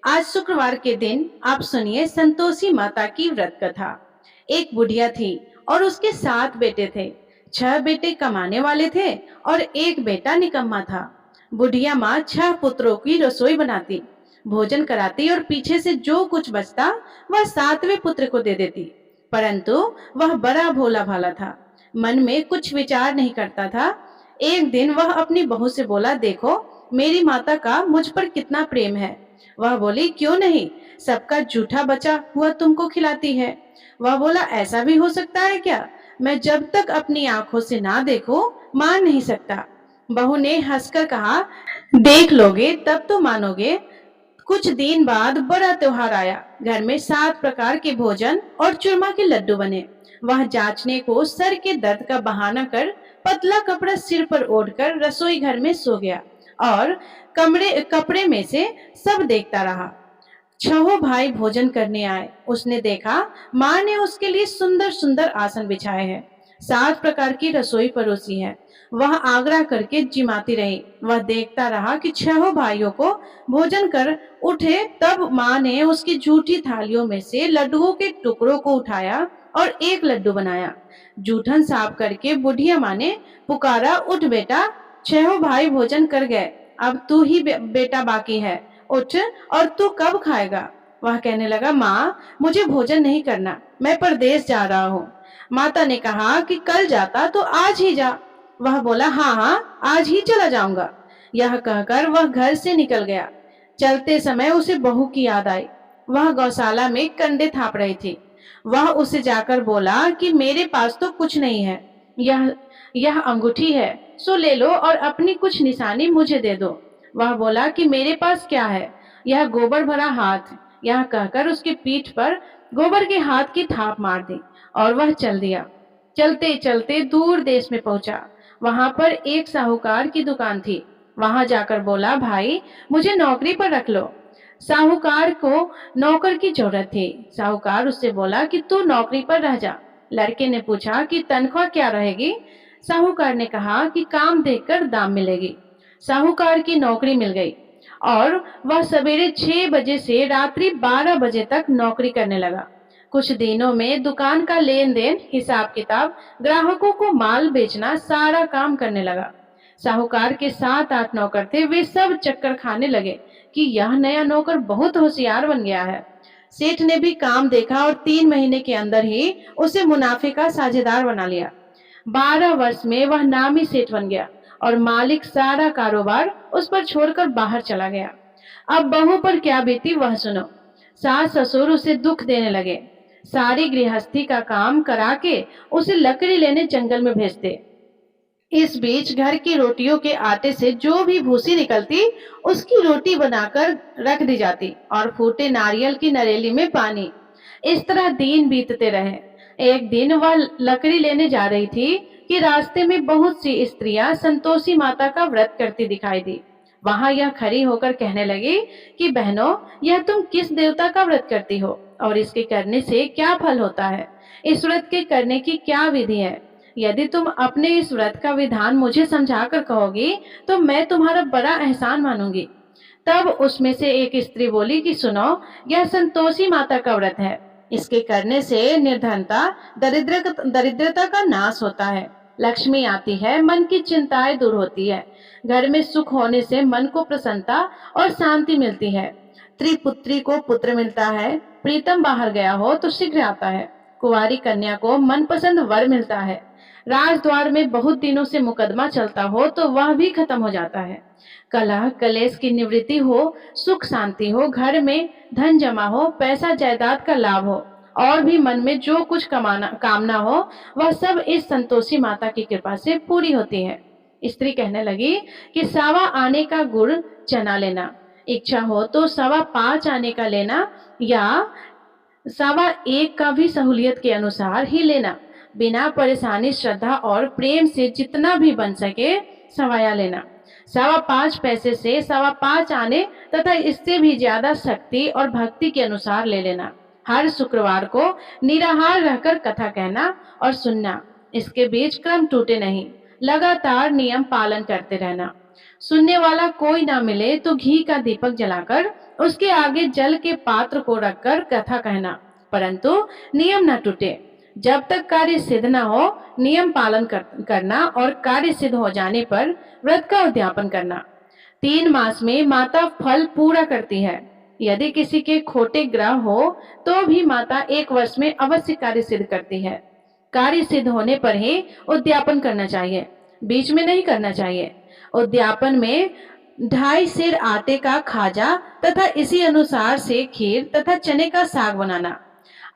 आज शुक्रवार के दिन आप सुनिए संतोषी माता की व्रत कथा। एक बुढ़िया थी और उसके 7 बेटे थे। 6 बेटे कमाने वाले थे और एक बेटा निकम्मा था। बुढ़िया माँ 6 पुत्रों की रसोई बनाती, भोजन कराती और पीछे से जो कुछ बचता वह 7वें पुत्र को दे देती। परंतु वह बड़ा भोला भाला था, मन में कुछ विचार नहीं करता था। एक दिन वह अपनी बहू से बोला, देखो मेरी माता का मुझ पर कितना प्रेम है। वह बोली, क्यों नहीं, सबका जूठा बचा हुआ तुमको खिलाती है। वह बोला, ऐसा भी हो सकता है क्या? मैं जब तक अपनी आंखों से ना देखूं मान नहीं सकता। बहू ने हंसकर कहा, देख लोगे तब तो मानोगे। कुछ दिन बाद बड़ा त्योहार आया। घर में 7 प्रकार के भोजन और चूरमा के लड्डू बने। वह जांचने को सर के दर्द का बहाना कर पतला कपड़ा सिर पर ओढ़कर रसोई घर में सो गया और कपड़े में से सब देखता रहा। 6 भाई भोजन करने आए। उसने देखा माँ ने उसके लिए सुंदर सुंदर आसन बिछाए हैं, 7 प्रकार की रसोई परोसी है। वह आग्रह करके जिमाती रही। वह देखता रहा कि 6 भाइयों को भोजन कर उठे, तब माँ ने उसकी झूठी थालियों में से लड्डुओं के टुकड़ों को उठाया और एक लड्डू बनाया। जूठन साफ करके बुढ़िया माँ ने पुकारा, उठ बेटा, 6 भाई भोजन कर गए, अब तू ही बेटा बाकी है, उठ और तू कब खाएगा? वह कहने लगा, माँ मुझे भोजन नहीं करना, मैं परदेश जा रहा हूँ। माता ने कहा कि कल जाता तो आज ही जा। वह बोला, हाँ हाँ आज ही चला जाऊंगा। यह कहकर वह घर से निकल गया। चलते समय उसे बहू की याद आई। वह गौशाला में कंडे थाप रही थी। वह उसे जाकर बोला कि मेरे पास तो कुछ नहीं है, यह अंगूठी है, सो ले लो और अपनी कुछ निशानी मुझे दे दो। वह बोला कि मेरे पास क्या है, यह गोबर भरा हाथ। यह कहकर उसकी पीठ पर गोबर के हाथ की थाप मार दी और वह चल दिया। चलते चलते दूर देश में पहुंचा। वहां पर एक साहूकार की दुकान थी। वहां जाकर बोला, भाई मुझे नौकरी पर रख लो। साहूकार को नौकर की जरूरत थी। साहूकार उससे बोला कि तू नौकरी पर रह जा। लड़के ने पूछा कि तनख्वाह क्या रहेगी? साहूकार ने कहा कि काम देखकर दाम मिलेगी। साहूकार की नौकरी मिल गई और वह सवेरे 6 बजे से रात्रि 12 बजे तक नौकरी करने लगा। कुछ दिनों में दुकान का लेन देन, हिसाब किताब, ग्राहकों को माल बेचना, सारा काम करने लगा। साहूकार के 7-8 नौकर थे। वे सब चक्कर खाने लगे कि यह नया नौकर बहुत होशियार बन गया है। सेठ ने भी काम देखा और 3 महीने के अंदर ही उसे मुनाफे का साझेदार बना लिया। 12 वर्ष में वह नामी सेठ बन गया और मालिक सारा कारोबार उस पर छोड़कर बाहर चला गया। अब बहू पर क्या बीती वह सुनो। सास ससुर उसे दुख देने लगे। सारी गृहस्थी का काम करा के उसे लकड़ी लेने जंगल में भेजते। इस बीच घर की रोटियों के आटे से जो भी भूसी निकलती उसकी रोटी बनाकर रख दी जाती और फूटे नारियल की नरेली में पानी। इस तरह दिन बीतते रहे। एक दिन वह लकड़ी लेने जा रही थी कि रास्ते में बहुत सी स्त्रियां संतोषी माता का व्रत करती दिखाई दी। वहां यह खड़ी होकर कहने लगी कि बहनों, यह तुम किस देवता का व्रत करती हो और इसके करने से क्या फल होता है? इस व्रत के करने की क्या विधि है? यदि तुम अपने इस व्रत का विधान मुझे समझाकर कहोगी तो मैं तुम्हारा बड़ा एहसान मानूंगी। तब उसमें से एक स्त्री बोली कि सुनो, यह संतोषी माता का व्रत है। इसके करने से निर्धनता, दरिद्रता का नाश होता है, लक्ष्मी आती है, मन की चिंताएं दूर होती है, घर में सुख होने से मन को प्रसन्नता और शांति मिलती है, त्रिपुत्री को पुत्र मिलता है, प्रीतम बाहर गया हो तो शीघ्र आता है, कुंवारी कन्या को मनपसंद वर मिलता है, राजद्वार में बहुत दिनों से मुकदमा चलता हो तो वह भी खत्म हो जाता है, कलह कलेश की निवृत्ति हो, सुख शांति हो, घर में धन जमा हो, पैसा जायदाद का लाभ हो और भी मन में जो कुछ कामना हो वह सब इस संतोषी माता की कृपा से पूरी होती है। स्त्री कहने लगी कि 1.25 आने का गुड़ चना लेना, इच्छा हो तो 5.25 आने का लेना या 1.25 का भी सहूलियत के अनुसार ही लेना। बिना परेशानी, श्रद्धा और प्रेम से जितना भी बन सके सवाया लेना। 5.25 पैसे से 5.25 आने तथा इससे भी ज्यादा शक्ति और भक्ति के अनुसार ले लेना। हर शुक्रवार को निराहार रहकर कथा कहना और सुनना। इसके बीच क्रम टूटे नहीं, लगातार नियम पालन करते रहना। सुनने वाला कोई ना मिले तो घी का दीपक जलाकर उसके आगे जल के पात्र को रखकर कथा कहना, परंतु नियम न टूटे। जब तक कार्य सिद्ध न हो नियम पालन करना और कार्य सिद्ध हो जाने पर व्रत का उद्यापन करना। 3 मास में माता फल पूरा करती है। यदि किसी के खोटे ग्रह हो तो भी माता 1 वर्ष में अवश्य कार्य सिद्ध करती है। कार्य सिद्ध होने पर ही उद्यापन करना चाहिए, बीच में नहीं करना चाहिए। उद्यापन में 2.5 सेर आटे का खाजा तथा इसी अनुसार से खीर तथा चने का साग बनाना।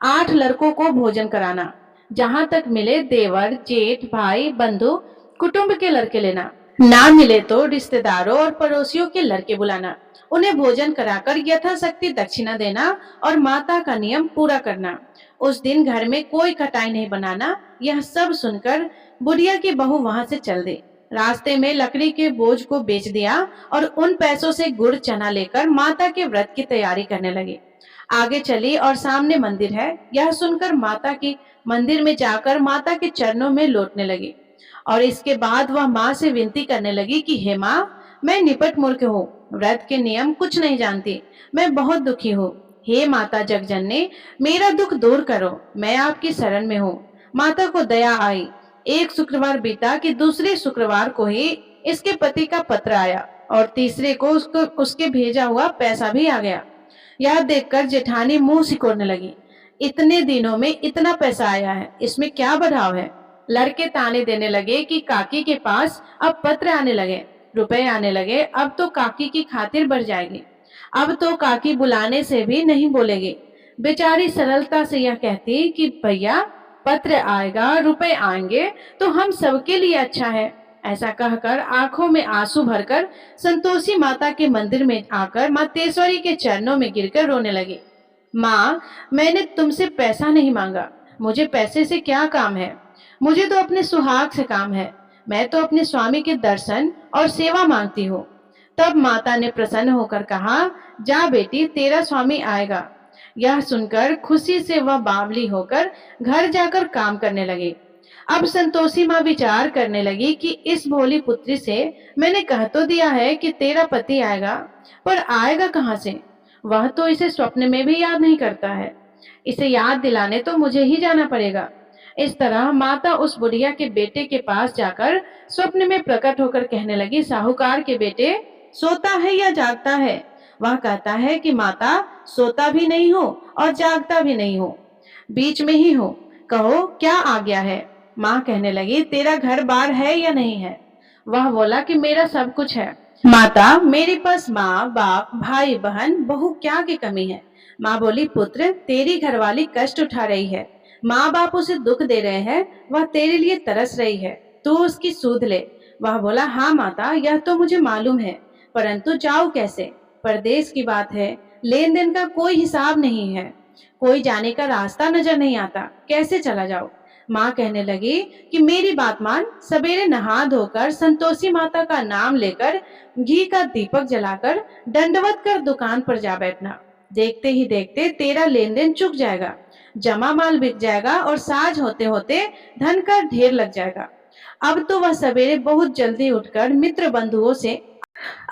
8 लड़कों को भोजन कराना। जहां तक मिले देवर, जेठ, भाई, बंधु, कुटुंब के लड़के लेना। ना मिले तो रिश्तेदारों और पड़ोसियों के लड़के बुलाना। उन्हें भोजन कराकर यथाशक्ति दक्षिणा देना और माता का नियम पूरा करना। उस दिन घर में कोई खटाई नहीं बनाना। यह सब सुनकर बुढ़िया की बहू वहां से चल दी। रास्ते में लकड़ी के बोझ को बेच दिया और उन पैसों से गुड़ चना लेकर माता के व्रत की तैयारी करने लगी। आगे चली और सामने मंदिर है। यह सुनकर माता की मंदिर में जाकर माता के चरणों में लौटने लगी और इसके बाद वह माँ से विनती करने लगी कि हे माँ, मैं निपट मूर्ख हूँ, व्रत के नियम कुछ नहीं जानती, मैं बहुत दुखी हूँ। हे माता जगजननी, मेरा दुख दूर करो, मैं आपकी शरण में हूँ। माता को दया आई। एक शुक्रवार बीता कि दूसरे शुक्रवार को ही इसके पति का पत्र आया और तीसरे को उसके भेजा हुआ पैसा भी आ गया। यह देखकर जेठानी मुंह सिकोड़ने लगी। इतने दिनों में इतना पैसा आया है, इसमें क्या बढ़ाव है। लड़के ताने देने लगे कि काकी के पास अब पत्र आने लगे, रुपए आने लगे, अब तो काकी की खातिर बढ़ जाएगी, अब तो काकी बुलाने से भी नहीं बोलेगी। बेचारी सरलता से यह कहती कि भैया पत्र आएगा, रुपए आएंगे तो हम सबके लिए अच्छा है। ऐसा कहकर आंखों में आंसू भरकर संतोषी माता के मंदिर में आकर मातेश्वरी के चरणों में गिरकर रोने लगी। माँ, मैंने तुमसे पैसा नहीं मांगा, मुझे पैसे से क्या काम है, मुझे तो अपने सुहाग से काम है, मैं तो अपने स्वामी के दर्शन और सेवा मांगती हूँ। तब माता ने प्रसन्न होकर कहा, जा बेटी, तेरा स्वामी आएगा। यह सुनकर खुशी से वह बावली होकर घर जाकर काम करने लगी। अब संतोषी माँ विचार करने लगी कि इस भोली पुत्री से मैंने कह तो दिया है कि तेरा पति आएगा, पर आएगा कहाँ से। वह तो इसे स्वप्न में भी याद नहीं करता है, इसे याद दिलाने तो मुझे ही जाना पड़ेगा। इस तरह माता उस बुढ़िया के बेटे के पास जाकर स्वप्न में प्रकट होकर कहने लगी, साहूकार के बेटे, सोता है या जागता है। वह कहता है कि माता, सोता भी नहीं हो और जागता भी नहीं हो, बीच में ही हो, कहो क्या आ गया है। माँ कहने लगी, तेरा घर बार है या नहीं है। वह बोला कि मेरा सब कुछ है। माता, मेरे पास माँ बाप भाई बहन बहू क्या की कमी है। माँ बोली, पुत्र, तेरी घरवाली कष्ट उठा रही है, माँ बाप उसे दुख दे रहे हैं, वह तेरे लिए तरस रही है, तू उसकी सूध ले। वह बोला, हाँ माता, यह तो मुझे मालूम है, परंतु जाऊं कैसे। परदेश की बात है, लेन देन का कोई हिसाब नहीं है, कोई जाने का रास्ता नजर नहीं आता, कैसे चला जाऊं। माँ कहने लगी कि मेरी बात मान, सवेरे नहा धोकर संतोषी माता का नाम लेकर घी का दीपक जलाकर दंडवत कर दुकान पर जा बैठना। देखते ही देखते तेरा लेन देन चुक जाएगा, जमा माल बिक जाएगा और साज होते होते धन का ढेर लग जाएगा। अब तो वह सवेरे बहुत जल्दी उठकर मित्र बंधुओं से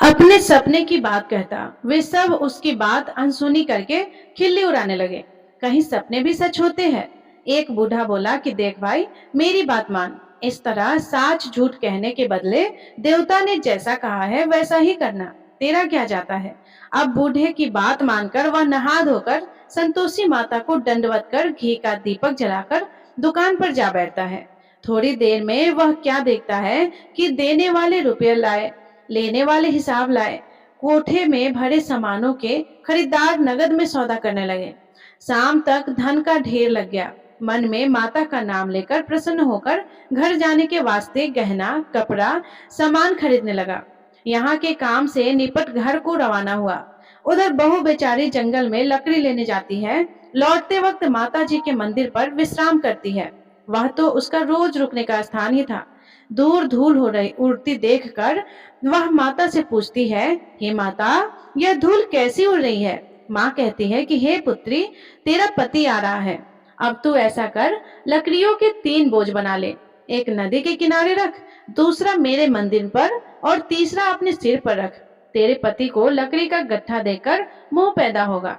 अपने सपने की बात कहता। वे सब उसकी बात अनसुनी करके खिल्ली उड़ाने लगे। कहीं सपने भी सच होते हैं। एक बूढ़ा बोला कि देख भाई, मेरी बात मान, इस तरह साच झूठ कहने के बदले देवता ने जैसा कहा है वैसा ही करना, तेरा क्या जाता है। अब बूढ़े की बात मानकर वह नहा धोकर संतोषी माता को दंडवत कर घी का दीपक जलाकर दुकान पर जा बैठता है। थोड़ी देर में वह क्या देखता है कि देने वाले रुपये लाए, लेने वाले हिसाब लाए, कोठे में भरे सामानों के खरीदार नगद में सौदा करने लगे। शाम तक धन का ढेर लग गया। मन में माता का नाम लेकर प्रसन्न होकर घर जाने के वास्ते गहना कपड़ा सामान खरीदने लगा। यहाँ के काम से निपट घर को रवाना हुआ। उधर बहू बेचारी जंगल में लकड़ी लेने जाती है। लौटते वक्त माता जी के मंदिर पर विश्राम करती है। वह तो उसका रोज रुकने का स्थान ही था। दूर धूल हो रही उड़ती देखकर वह माता से पूछती है, हे माता, यह धूल कैसी उड़ रही है। माँ कहती है कि हे पुत्री, तेरा पति आ रहा है, अब तू ऐसा कर, लकड़ियों के 3 बोझ बना ले, एक नदी के किनारे रख, दूसरा मेरे मंदिर पर और तीसरा अपने सिर पर रख। तेरे पति को लकड़ी का गट्ठा देकर मोह पैदा होगा।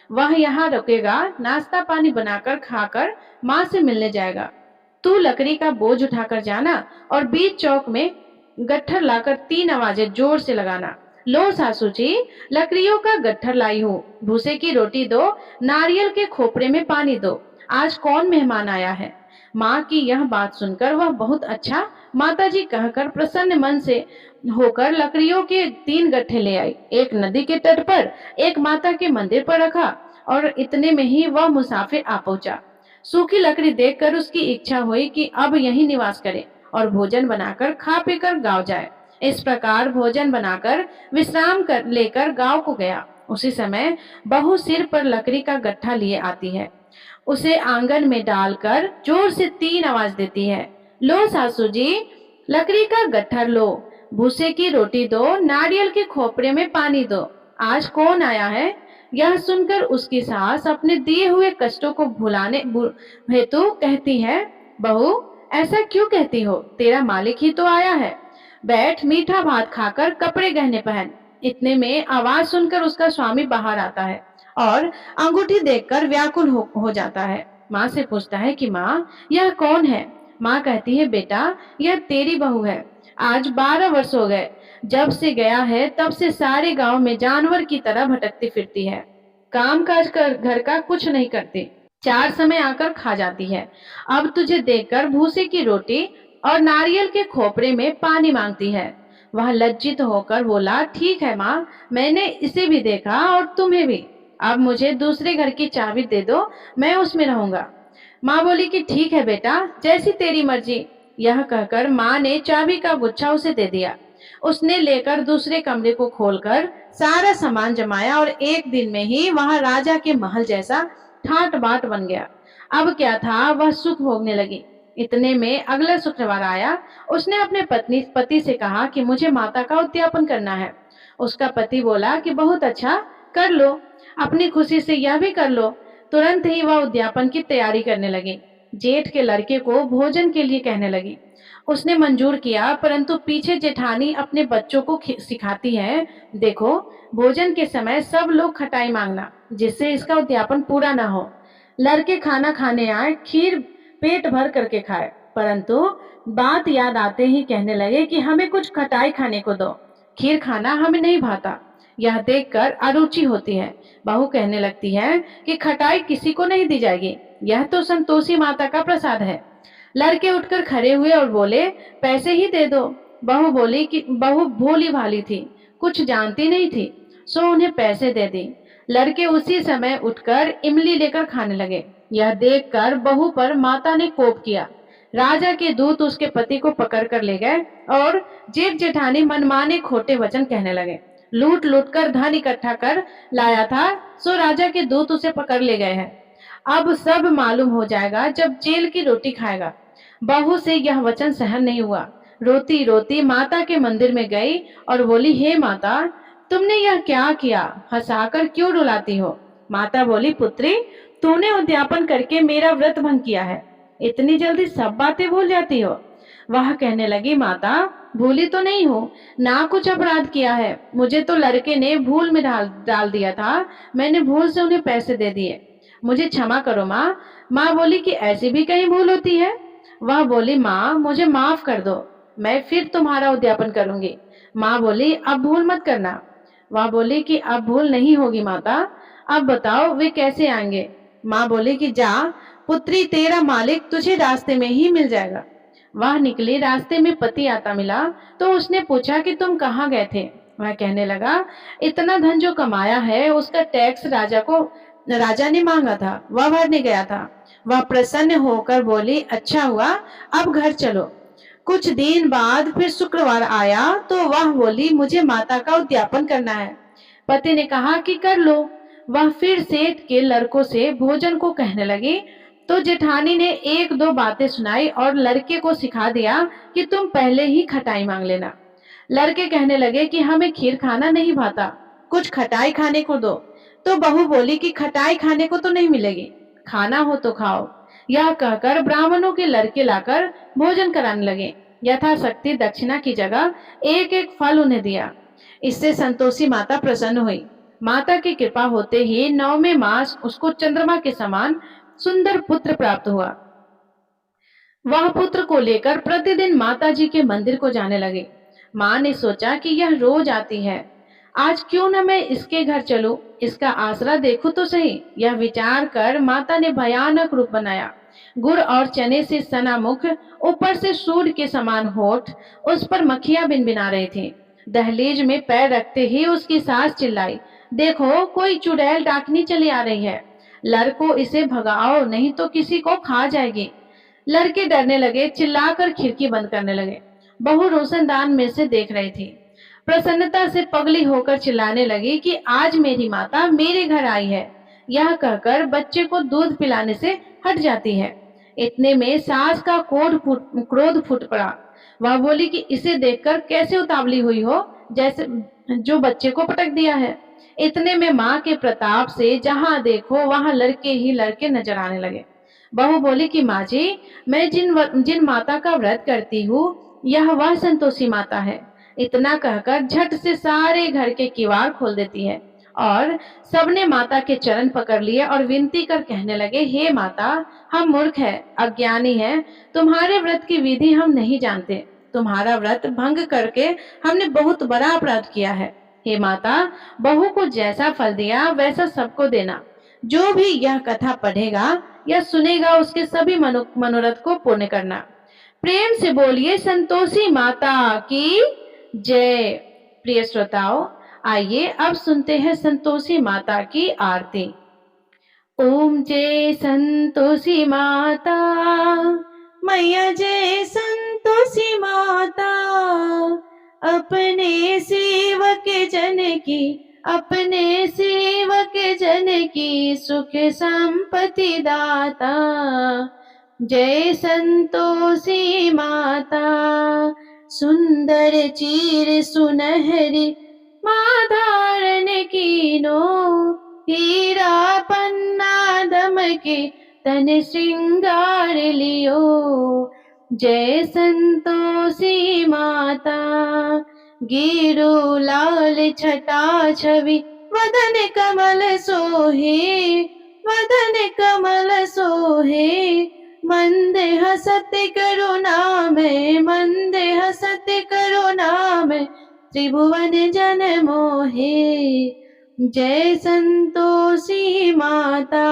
वह यहाँ रुकेगा, नाश्ता पानी बनाकर खाकर माँ से मिलने जाएगा। तू लकड़ी का बोझ उठाकर जाना और बीच चौक में गट्ठर लाकर 3 आवाजें जोर से लगाना। लो सासू जी, लकड़ियों का गट्ठर लाई हूँ, भूसे की रोटी दो, नारियल के खोपरे में पानी दो, आज कौन मेहमान आया है। माँ की यह बात सुनकर वह बहुत अच्छा माताजी कहकर प्रसन्न मन से होकर लकड़ियों के 3 गट्ठे ले आई। एक नदी के तट पर, एक माता के मंदिर पर रखा और इतने में ही वह मुसाफिर आ पहुंचा। सूखी लकड़ी देखकर उसकी इच्छा हुई कि अब यहीं निवास करे और भोजन बनाकर खा पीकर गांव जाए। इस प्रकार भोजन बनाकर विश्राम कर लेकर गांव को गया। उसी समय बहू सिर पर लकड़ी का गट्ठा लिए आती है। उसे आंगन में डालकर जोर से 3 आवाज देती है। लो सासू जी, लकड़ी का गट्ठर लो, भूसे की रोटी दो, नारियल के खोपरे में पानी दो, आज कौन आया है। यह सुनकर उसकी सास अपने दिए हुए कष्टों को भुलाने हेतु कहती है, बहू ऐसा क्यों कहती हो, तेरा मालिक ही तो आया है। बैठ, मीठा भात खाकर कपड़े गहने पहन। इतने में आवाज सुनकर उसका स्वामी बाहर आता है और अंगूठी देखकर व्याकुल हो जाता है। माँ से पूछता है कि माँ यह कौन है। माँ कहती है, बेटा यह तेरी बहू है। आज 12 वर्ष हो गए, जब से गया है तब से सारे गांव में जानवर की तरह भटकती फिरती है, काम काज कर घर का कुछ नहीं करती, 4 समय आकर खा जाती है। अब तुझे देखकर भूसे की रोटी और नारियल के खोपरे में पानी मांगती है। वह लज्जित होकर बोला, ठीक है माँ, मैंने इसे भी देखा और तुम्हें भी। अब मुझे दूसरे घर की चाबी दे दो, मैं उसमें रहूंगा। माँ बोली कि ठीक है बेटा, जैसी तेरी मर्जी। यह कहकर माँ ने चाबी का गुच्छा उसे दे दिया। उसने लेकर दूसरे कमरे को खोलकर सारा सामान जमाया और एक दिन में ही वहां राजा के महल जैसा ठाट बाट बन गया। अब क्या था, वह सुख भोगने लगी। इतने में अगला शुक्रवार आया। उसने अपने पति से कहा कि मुझे माता का उद्यापन करना है। उसका पति बोला कि बहुत अच्छा, कर लो, अपनी खुशी से यह भी कर लो। तुरंत ही वह उद्यापन की तैयारी करने लगी। जेठ के लड़के को भोजन के लिए कहने लगी। उसने मंजूर किया, परंतु पीछे जेठानी अपने बच्चों को सिखाती है, देखो भोजन के समय सब लोग खटाई मांगना, जिससे इसका उद्यापन पूरा ना हो। लड़के खाना खाने आए, खीर पेट भर करके खाए, परंतु बात याद आते ही कहने लगे कि हमें कुछ खटाई खाने को दो, खीर खाना हमें नहीं भाता। यह देखकर अरुचि होती है। बहू कहने लगती है कि खटाई किसी को नहीं दी जाएगी, यह तो संतोषी माता का प्रसाद है। लड़के उठकर खड़े हुए और बोले, पैसे ही दे दो। बहू बोली कि बहू भोली भाली थी, कुछ जानती नहीं थी, सो उन्हें पैसे दे दी। लड़के उसी समय उठकर इमली लेकर खाने लगे। यह देखकर बहू पर माता ने कोप किया। राजा के दूत उसके पति को पकड़ कर ले गए और जेठ जेठानी मनमाने खोटे वचन कहने लगे। लूट लूट कर धन इकट्ठा कर लाया था, सो राजा के दूत उसे पकड़ ले गए हैं। अब सब मालूम हो जाएगा जब जेल की रोटी खाएगा। बहू से यह वचन सहन नहीं हुआ। रोती रोती माता के मंदिर में गई और बोली, हे माता, तुमने यह क्या किया, हंसाकर क्यों रुलाती हो। माता बोली, पुत्री, तूने उद्यापन करके मेरा व्रत भंग किया है, इतनी जल्दी सब बातें भूल जाती हो। वह कहने लगी, माता भूली तो नहीं हूँ, ना कुछ अपराध किया है, मुझे तो लड़के ने भूल में डाल दिया था, मैंने भूल से उन्हें पैसे दे दिए, मुझे क्षमा करो माँ। माँ बोली कि ऐसी भी कहीं भूल होती है। वह बोली, माँ मुझे माफ कर दो, मैं फिर तुम्हारा उद्यापन करूंगी। माँ बोली, अब भूल मत करना। वह बोली कि अब भूल नहीं होगी माता, अब बताओ वे कैसे आएंगे। माँ बोली कि जा पुत्री, तेरा मालिक तुझे रास्ते में ही मिल जाएगा। वह निकली, रास्ते में पति आता मिला तो उसने पूछा कि तुम कहाँ गए थे। वह कहने लगा, इतना धन जो कमाया है उसका टैक्स राजा ने मांगा था, वह भरने गया था। वह प्रसन्न होकर बोली, अच्छा हुआ, अब घर चलो। कुछ दिन बाद फिर शुक्रवार आया तो वह बोली, मुझे माता का उद्यापन करना है। पति ने कहा कि कर लो। वह फिर सेठ के लड़कों से भोजन को कहने लगी तो जेठानी ने 1-2 बातें सुनाई और लड़के को सिखा दिया कि तुम पहले ही खटाई मांग लेना। लड़के कहने लगे कि हमें खीर खाना नहीं भाता, कुछ खटाई खाने को दो। तो बहू बोली कि खटाई खाने को तो नहीं मिलेगी, खाना हो तो खाओ। यह कहकर ब्राह्मणों के लड़के लाकर भोजन कराने लगे। यथाशक्ति दक्षिणा की जगह एक एक फल उन्हें दिया। इससे संतोषी माता प्रसन्न हुई। माता की कृपा होते ही 9वें मास उसको चंद्रमा के समान सुंदर पुत्र प्राप्त हुआ। वह पुत्र को लेकर प्रतिदिन माता जी के मंदिर को जाने लगे। माँ ने सोचा कि यह रोज आती है, आज क्यों न मैं इसके घर चलूं, इसका आसरा देखूं तो सही। यह विचार कर माता ने भयानक रूप बनाया। गुड़ और चने से सना मुख, ऊपर से सूंड के समान होठ, उस पर मक्खियां भिनभिना रही थी। दहलीज में पैर रखते ही उसकी सास चिल्लाई, देखो कोई चुड़ैल डाकनी चली आ रही है, लड़को इसे भगाओ नहीं तो किसी को खा जाएगी। लड़के डरने लगे, चिल्लाकर खिड़की बंद करने लगे। बहू रोशनदान में से देख रही थी। प्रसन्नता से पगली होकर चिल्लाने लगी कि आज मेरी माता मेरे घर आई है। यह कहकर बच्चे को दूध पिलाने से हट जाती है। इतने में सास का क्रोध फूट पड़ा। वह बोली कि इसे देखकर कैसे उतावली हुई हो, जैसे जो बच्चे को पटक दिया है। इतने में माँ के प्रताप से जहां देखो वहां लड़के ही लड़के नजर आने लगे। बहू बोली कि माँ जी, मैं जिन माता का व्रत करती हूँ, यह वह संतोषी माता है। इतना कहकर झट से सारे घर के किवाड़ खोल देती है और सबने माता के चरण पकड़ लिए और विनती कर कहने लगे, हे माता, हम मूर्ख है, अज्ञानी है, तुम्हारे व्रत की विधि हम नहीं जानते। तुम्हारा व्रत भंग करके हमने बहुत बड़ा अपराध किया है। हे माता, बहू को जैसा फल दिया वैसा सबको देना। जो भी यह कथा पढ़ेगा या सुनेगा उसके सभी मनोरथ को पूर्ण करना। प्रेम से बोलिए संतोषी माता की जय। प्रिय श्रोताओं, आइए अब सुनते हैं संतोषी माता की आरती। ओम जय संतोषी माता, मैया जय संतोषी माता, अपने सेवक जन की, अपने सेवक जन की सुख संपत्ति दाता। जय संतोषी माता, सुंदर चीर सुनहरी माँ धारण कीनो, हीरा पन्ना दमके तन श्रृंगार लियो। जय संतोषी माता, गिरु लाल छटा छवि वदन कमल सोहे, वदन कमल सोहे, मंद हसत करुणा में, मंद हसत करुणा में, त्रिभुवन जन मोहे। जय संतोषी माता,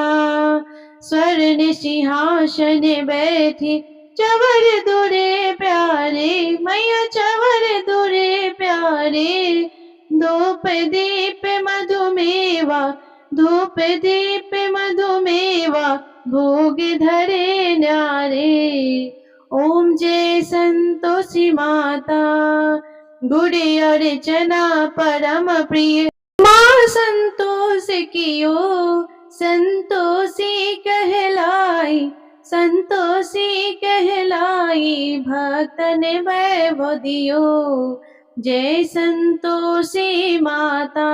स्वर्ण सिंहासन बैठी, चवर दुरे प्यारे, मैया चवर दुरे प्यारे। धूप दीप मधुमेवा, धूप दीप मधुमेवा, भोग धरे न्यारे। ओम जय संतोषी माता, गुड़ और चना परम प्रिय, माँ संतोष कियो, संतोषी कहलाई, संतोषी कहलाई, भक्तन वैभव दियो। जय संतोषी माता,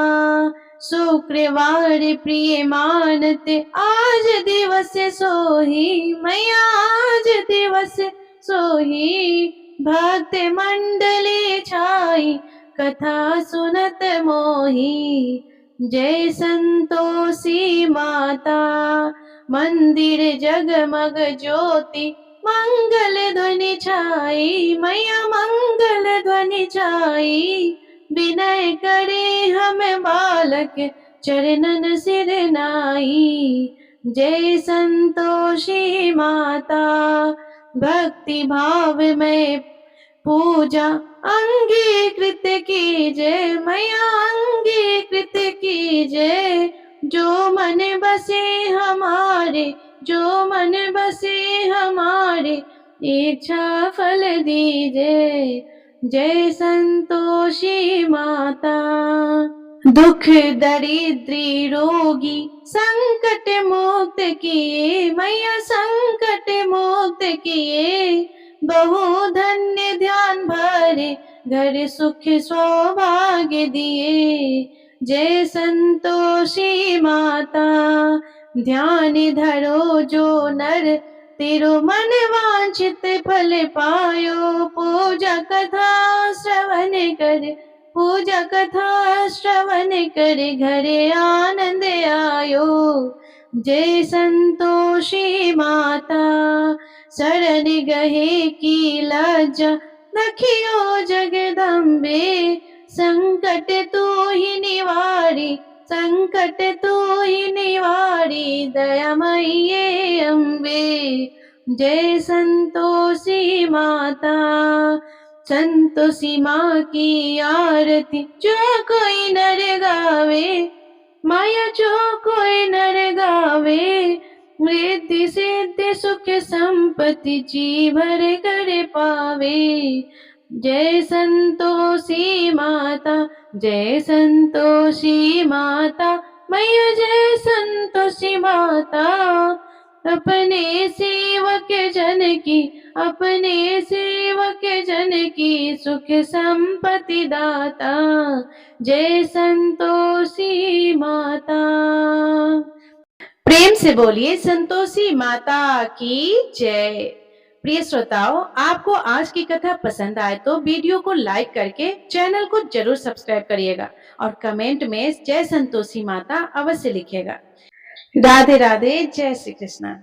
शुक्रवार प्रिय मानते, आज दिवस सोही, मैया आज दिवस सोही। भक्त मंडली छाई, कथा सुनत मोही। जय संतोषी माता, मंदिर जगमग ज्योति, मंगल ध्वनि छाई, मैया मंगल ध्वनि छाई। विनय करे हम बालक, चरणन सिर नाई। जय संतोषी माता, भक्ति भाव में पूजा अंगीकृत कीजय, मैया अंगीकृत कीजय। जो मन बसे हमारे, जो मन बसे हमारे, इच्छा फल दीजिए। जय संतोषी माता, दुख दरिद्री रोगी संकट मुक्त किए, मैया संकट मुक्त किए। बहु धन्य ध्यान भरे, घर सुख सौभाग्य दिए। जय संतोषी माता, ध्यान धरो जो नर, तेरो मन वांछित फल पायो। पूजा कथा श्रवण कर, पूजा कथा श्रवण कर, घरे आनंद आयो। जय संतोषी माता शरण गहे की लज्जा, रखियो जगदम्बे संकट तू ही निवारी, संकट तू ही निवारी, दयामयी अम्बे। जय संतोषी माता, संतोषी माँ की आरती जो कोई नर गावे, माया जो कोई नर गावे, रिद्धि सिद्धि सुख संपत्ति जी भर कर पावे। जय संतोषी माता, जय संतोषी माता, मैया जय संतोषी माता। अपने सेवक जन की, अपने सेवक जन की सुख संपत्ति दाता। जय संतोषी माता। प्रेम से बोलिए संतोषी माता की जय। प्रिय श्रोताओं, आपको आज की कथा पसंद आए तो वीडियो को लाइक करके चैनल को जरूर सब्सक्राइब करिएगा और कमेंट में जय संतोषी माता अवश्य लिखिएगा। राधे राधे, जय श्री कृष्ण।